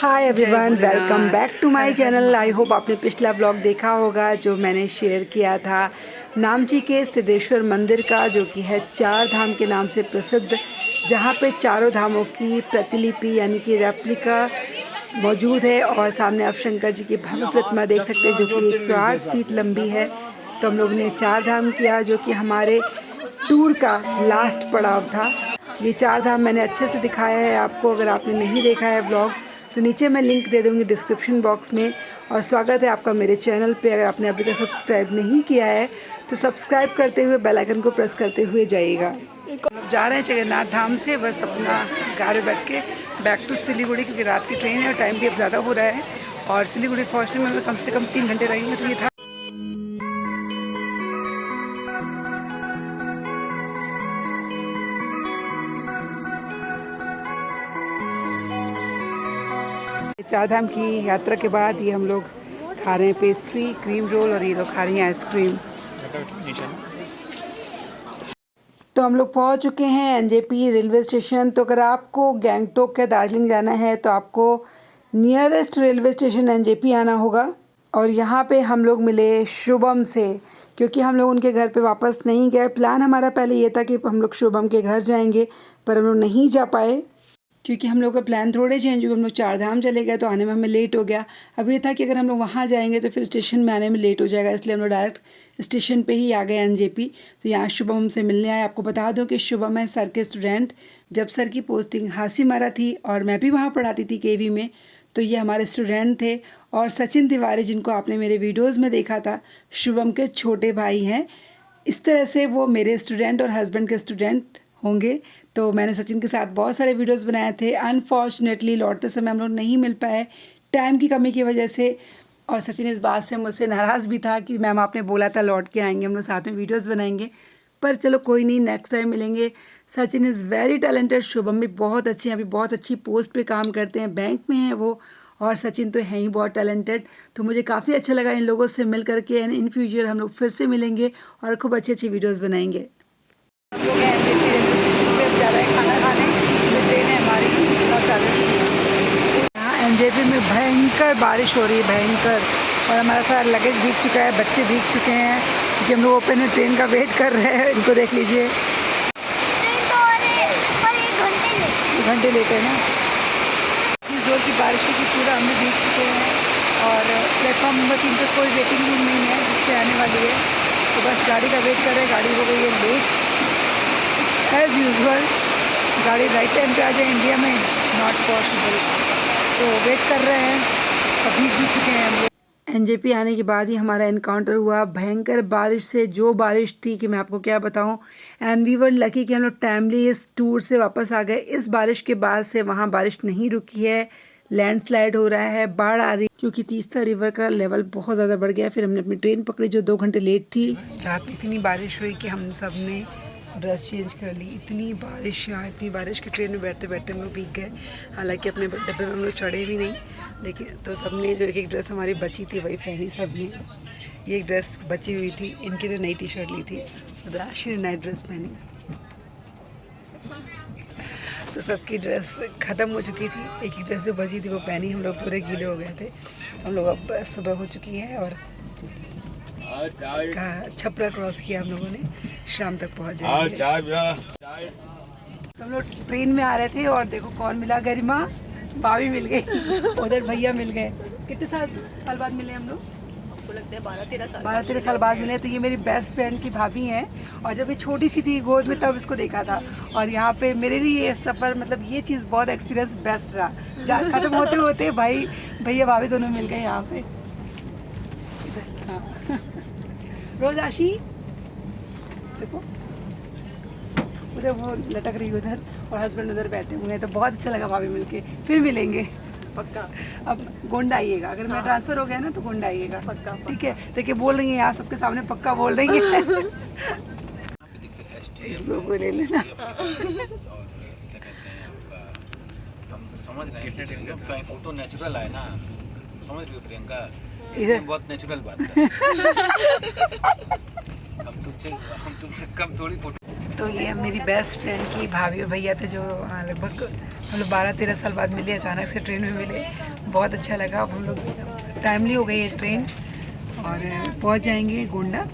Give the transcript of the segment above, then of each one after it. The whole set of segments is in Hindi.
Hi everyone, welcome back to my channel. I hope आपने पिछला ब्लॉग देखा होगा जो मैंने शेयर किया था नामची के सिद्धेश्वर मंदिर का, जो कि है चार धाम के नाम से प्रसिद्ध, जहां पे चारों धामों की प्रतिलिपि यानी कि रेप्लिका मौजूद है। और सामने आप शंकर जी की भव्य प्रतिमा देख सकते हैं जो कि 108 फीट लंबी है। तो हम लोग ने चार धाम किया, जो कि हमारे टूर का लास्ट पड़ाव था। ये चार धाम मैंने अच्छे से दिखाया है आपको। अगर आपने नहीं देखा है ब्लॉग तो नीचे मैं लिंक दे दूँगी डिस्क्रिप्शन बॉक्स में। और स्वागत है आपका मेरे चैनल पे। अगर आपने अभी तक सब्सक्राइब नहीं किया है तो सब्सक्राइब करते हुए बेल आइकन को प्रेस करते हुए जाइएगा। अब जा रहे हैं जगन्नाथ धाम से, बस अपना कार में बैठ के बैक टू सिलीगुड़ी, क्योंकि रात की ट्रेन है और टाइम भी अब ज़्यादा हो रहा है। और सिलीगुड़ी पहुँचने में हमें कम से कम 3 घंटे लगेंगे। तो ये था चार धाम की यात्रा के बाद ये हम लोग खा रहे हैं पेस्ट्री, क्रीम रोल, और ये लोग खा रही हैं आइसक्रीम। तो हम लोग पहुंच चुके हैं एनजेपी रेलवे स्टेशन। तो अगर आपको गैंगटोक या दार्जिलिंग जाना है तो आपको नियरेस्ट रेलवे स्टेशन एनजेपी आना होगा। और यहाँ पे हम लोग मिले शुभम से, क्योंकि हम लोग उनके घर पे वापस नहीं गए। प्लान हमारा पहले ये था कि हम लोग शुभम के घर जाएंगे, पर हम लोग नहीं जा पाए क्योंकि हम लोग का प्लान थोड़े चेंज हुए। हम लोग चार धाम चले गए तो आने में हमें लेट हो गया। अब ये था कि अगर हम लोग वहाँ जाएंगे तो फिर स्टेशन में आने में लेट हो जाएगा, इसलिए हम लोग डायरेक्ट स्टेशन पे ही आ गए एनजेपी। तो यहाँ शुभम हमसे मिलने आए। आपको बता दो कि शुभम है सर के स्टूडेंट। जब सर की पोस्टिंग हासीमारा थी और मैं भी वहाँ पढ़ाती थी केवी में, तो ये हमारे स्टूडेंट थे। और सचिन तिवारी, जिनको आपने मेरे वीडियोज़ में देखा था, शुभम के छोटे भाई हैं। इस तरह से वो मेरे स्टूडेंट और हस्बैंड के स्टूडेंट होंगे। तो मैंने सचिन के साथ बहुत सारे वीडियोस बनाए थे। अनफॉर्चुनेटली लौटते समय हम लोग नहीं मिल पाए टाइम की कमी की वजह से। और सचिन इस बात से मुझसे नाराज़ भी था कि मैम आपने बोला था लौट के आएंगे, हम लोग साथ में वीडियोस बनाएंगे। पर चलो कोई नहीं, नेक्स्ट टाइम मिलेंगे। Sachin is very talented. Shubham भी बहुत अच्छे हैं, अभी बहुत अच्छी पोस्ट पे काम करते हैं, बैंक में हैं वो। और सचिन तो हैं ही बहुत टैलेंटेड। तो मुझे काफ़ी अच्छा लगा इन लोगों से मिल करके। एंड इन फ्यूचर हम लोग फिर से मिलेंगे और खूब अच्छी अच्छी वीडियोज़ बनाएंगे। जा रहा है खाना खाने, जो ट्रेन है हमारी लॉस एंजल्स की। यहाँ एनजेपी में भयंकर बारिश हो रही है, भयंकर। और हमारा सारा लगेज भीग चुका है, बच्चे भीग चुके हैं, क्योंकि हम लोग ओपन है ट्रेन का वेट कर रहे हैं। इनको देख लीजिए, 1 घंटे लेट है ना। इस जोर की बारिश की पूरा हम लोग भीग चुके हैं। और प्लेटफॉर्म नंबर 3 पर कोई वेटिंग रूम नहीं है जिससे आने वाली है। तो बस गाड़ी का वेट कर रहे हैं। गाड़ी हो गई है लेट एज़ यूजुअल। गाड़ी राइट टाइम पे आ जाए इंडिया में नॉट पॉसिबल, तो वेट कर रहे हैं। अभी भी चुके हैं हम लोग। एनजेपी आने के बाद ही हमारा इनकाउंटर हुआ भयंकर बारिश से। जो बारिश थी कि मैं आपको क्या बताऊं। एंड वी वर लकी कि हम लोग टाइमली इस टूर से वापस आ गए। इस बारिश के बाद से वहाँ बारिश नहीं रुकी है, लैंडस्लाइड हो रहा है, बाढ़ आ रही, क्योंकि तीस्ता रिवर का लेवल बहुत ज़्यादा बढ़ गया। फिर हमने अपनी ट्रेन पकड़ी जो 2 घंटे लेट थी। रात में इतनी बारिश हुई कि हम सब ने ड्रेस चेंज कर ली। इतनी बारिश की ट्रेन में बैठते बैठते हम लोग भीग गए। हालांकि अपने डब्बे में हम लोग चढ़े भी नहीं, लेकिन तो सब ने जो एक ड्रेस हमारी बची थी वही पहनी सब ने। ये एक ड्रेस बची हुई थी, इनकी तो नई टी शर्ट ली थी, राशि ने नई ड्रेस पहनी। तो सबकी ड्रेस ख़त्म हो चुकी थी। एक ड्रेस जो बची थी वो पहनी। हम लोग पूरे गीले हो गए थे। हम लोग अब सुबह हो चुकी है और छपरा क्रॉस किया हम लोगों ने। शाम तक पहुंच जाएंगे। हम लोग ट्रेन में आ रहे थे और देखो कौन मिला, गरिमा भाभी मिल गई, उधर भैया मिल गए। कितने साल बाद मिले हम लोग? आपको लगता है 12-13 साल बाद मिले। तो ये मेरी बेस्ट फ्रेंड की भाभी हैं। और जब ये छोटी सी थी गोद में तब इसको देखा था। और यहाँ पे मेरे लिए ये सफ़र, मतलब ये चीज़ बहुत एक्सपीरियंस बेस्ट रहा। ख़त्म होते होते भाई भैया भाभी दोनों मिल गए यहाँ पे। हाँ रोजाशी देखो उधर वो लटक रही उधर, और हस्बैंड उधर बैठे हुए हैं। तो बहुत अच्छा लगा भाभी मिलके। फिर मिलेंगे पक्का। अब गोंडा आइएगा, अगर मैं ट्रांसफ़र हो गया ना तो गोंडा आइएगा पक्का। ठीक है, देखिए बोल रही हैं यार सबके सामने, पक्का बोल रही हैं। वो ले लेना। समझ रहे हैं फोटो नेचुरल है ना, समझ रही हो प्रियंका, इधर बहुत नेचुरल बात है। हम तुमसे कम थोड़ी फोटो। तो तो ये मेरी बेस्ट फ्रेंड की भाभी और भैया थे जो लगभग हम लोग 12-13 साल बाद मिले, अचानक से ट्रेन में मिले। बहुत अच्छा लगा। अब हम लोग टाइमली हो गई है ट्रेन और पहुंच जाएंगे गोंडा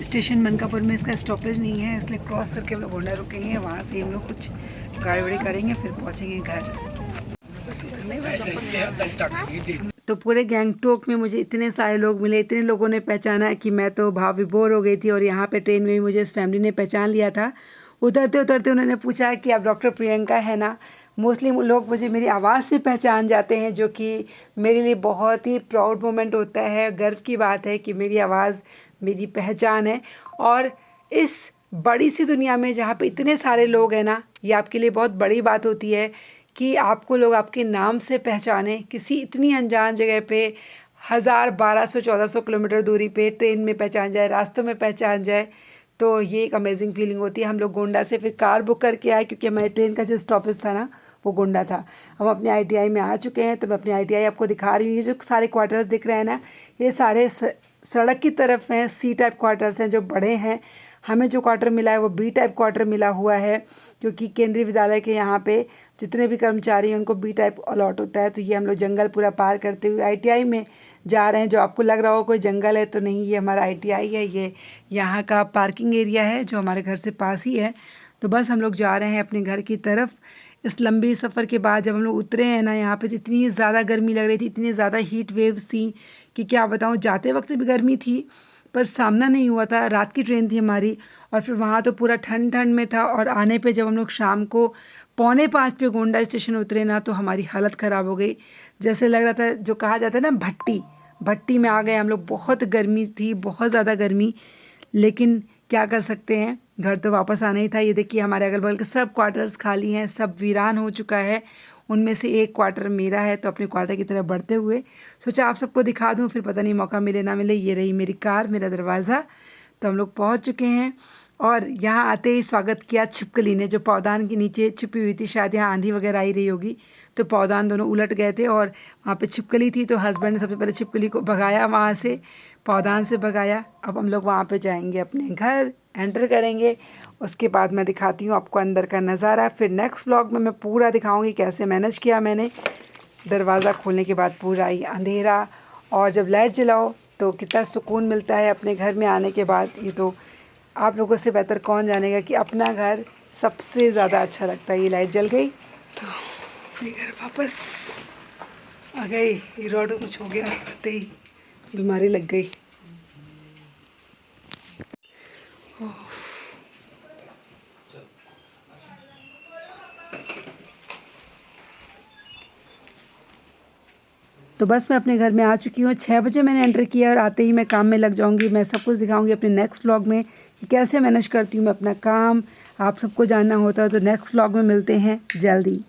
स्टेशन। मनकापुर में इसका स्टॉपेज नहीं है, इसलिए क्रॉस करके हम लोग गोंडा रुकेंगे। वहाँ से हम लोग कुछ गाड़ी वाड़ी करेंगे, फिर पहुँचेंगे घर। बस तो पूरे गैंगटोक में मुझे इतने सारे लोग मिले, इतने लोगों ने पहचाना कि मैं तो भाव विभोर हो गई थी। और यहाँ पे ट्रेन में भी मुझे इस फैमिली ने पहचान लिया था। उतरते उतरते उन्होंने पूछा कि आप डॉक्टर प्रियंका है ना। मोस्टली लोग मुझे मेरी आवाज़ से पहचान जाते हैं, जो कि मेरे लिए बहुत ही प्राउड मोमेंट होता है, गर्व की बात है कि मेरी आवाज़ मेरी पहचान है। और इस बड़ी सी दुनिया में जहाँ पे इतने सारे लोग हैं ना, ये आपके लिए बहुत बड़ी बात होती है कि आपको लोग आपके नाम से पहचाने। किसी इतनी अनजान जगह पे 1000, 1200, 1400 किलोमीटर दूरी पे ट्रेन में पहचान जाए, रास्तों में पहचान जाए, तो ये एक अमेजिंग फीलिंग होती है। हम लोग गोंडा से फिर कार बुक करके आए, क्योंकि हमारे ट्रेन का जो स्टॉपेज था ना वो गोंडा था। हम अपने ITI में आ चुके हैं, तो मैं अपने ITI आपको दिखा रही हूँ। ये जो सारे क्वार्टर्स दिख रहे हैं ना, ये सारे सड़क की तरफ हैं, C टाइप क्वार्टर्स हैं जो बड़े हैं। हमें जो क्वार्टर मिला है वो B टाइप क्वार्टर मिला हुआ है, क्योंकि केंद्रीय विद्यालय के यहाँ पे जितने भी कर्मचारी हैं उनको B टाइप अलॉट होता है। तो ये हम लोग जंगल पूरा पार करते हुए ITI में जा रहे हैं। जो आपको लग रहा हो कोई जंगल है, तो नहीं, ये हमारा ITI है। ये यहाँ का पार्किंग एरिया है जो हमारे घर से पास ही है। तो बस हम लोग जा रहे हैं अपने घर की तरफ। इस लंबी सफ़र के बाद जब हम लोग उतरे हैं ना यहाँ पे, तो इतनी ज़्यादा गर्मी लग रही थी, इतनी ज़्यादा हीट वेव्स थी कि क्या बताऊँ। जाते वक्त भी गर्मी थी, पर सामना नहीं हुआ था। रात की ट्रेन थी हमारी, और फिर वहाँ तो पूरा ठंड ठंड में था। और आने पे जब हम लोग शाम को 4:45 पे गोंडा स्टेशन उतरे ना, तो हमारी हालत ख़राब हो गई। जैसे लग रहा था, जो कहा जाता है ना भट्टी में आ गए हम लोग। बहुत गर्मी थी, बहुत ज़्यादा गर्मी, लेकिन क्या कर सकते हैं, घर तो वापस आना ही था। ये देखिए हमारे अगल बगल के सब क्वार्टर्स खाली हैं, सब वीरान हो चुका है। उनमें से एक क्वार्टर मेरा है। तो अपने क्वार्टर की तरफ बढ़ते हुए सोचा आप सबको दिखा दूं, फिर पता नहीं मौका मिले ना मिले। ये रही मेरी कार, मेरा दरवाज़ा। तो हम लोग पहुंच चुके हैं, और यहाँ आते ही स्वागत किया छिपकली ने, जो पौधान के नीचे छुपी हुई थी। शायद यहाँ आंधी वगैरह आई रही होगी, तो पौधान दोनों उलट गए थे और वहाँ पे छिपकली थी। तो हस्बैंड ने सबसे पहले छिपकली को भगाया, वहाँ से पौधान से भगाया। अब हम लोग वहाँ पे जाएंगे, अपने घर एंटर करेंगे। उसके बाद मैं दिखाती हूँ आपको अंदर का नज़ारा। फिर नेक्स्ट व्लॉग में मैं पूरा दिखाऊँगी कैसे मैनेज किया मैंने। दरवाज़ा खोलने के बाद पूरा ही अंधेरा, और जब लाइट जलाओ तो कितना सुकून मिलता है अपने घर में आने के बाद। ये तो आप लोगों से बेहतर कौन जानेगा कि अपना घर सबसे ज़्यादा अच्छा लगता है। ये लाइट जल गई तो अपने घर वापस आ गई। ये रोड कुछ हो गया, आते ही बीमारी लग गई। तो बस मैं अपने घर में आ चुकी हूँ। 6 बजे मैंने एंटर किया, और आते ही मैं काम में लग जाऊँगी। मैं सब कुछ दिखाऊँगी अपने नेक्स्ट व्लॉग में कि कैसे मैनेज करती हूँ मैं अपना काम। आप सबको जानना होता है, तो नेक्स्ट व्लॉग में मिलते हैं जल्दी।